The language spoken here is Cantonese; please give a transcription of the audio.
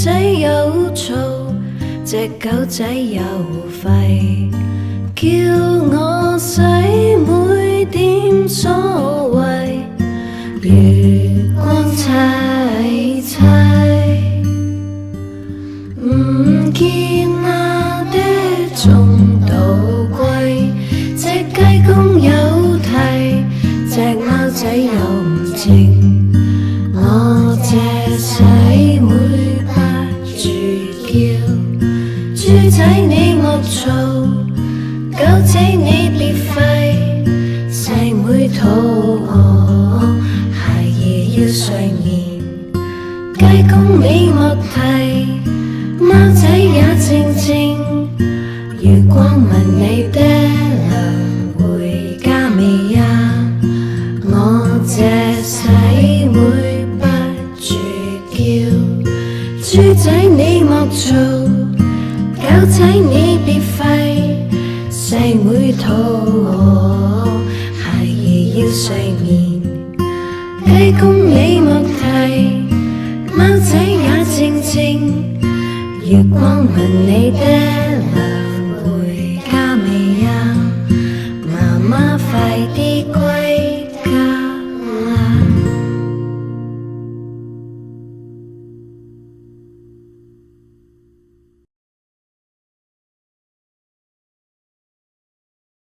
仔有嘈，隻狗仔又吠，叫我洗妹點所謂？月光凄凄，唔見阿爹仲倒歸，隻雞公有啼，隻貓仔又唔靜，我這洗妹不住叫，豬仔你莫嘈，狗仔你別吠，細妹肚餓，孩兒要睡眠，雞公你莫啼，貓仔也靜靜，月光問你爹娘回家未呀？我這洗妹不住叫，豬仔你莫嘈，狗仔你別吠，細妹肚餓，孩兒要睡眠，雞公你莫啼，貓仔也靜靜，月光問你爹娘回家未呀？媽媽快啲歸。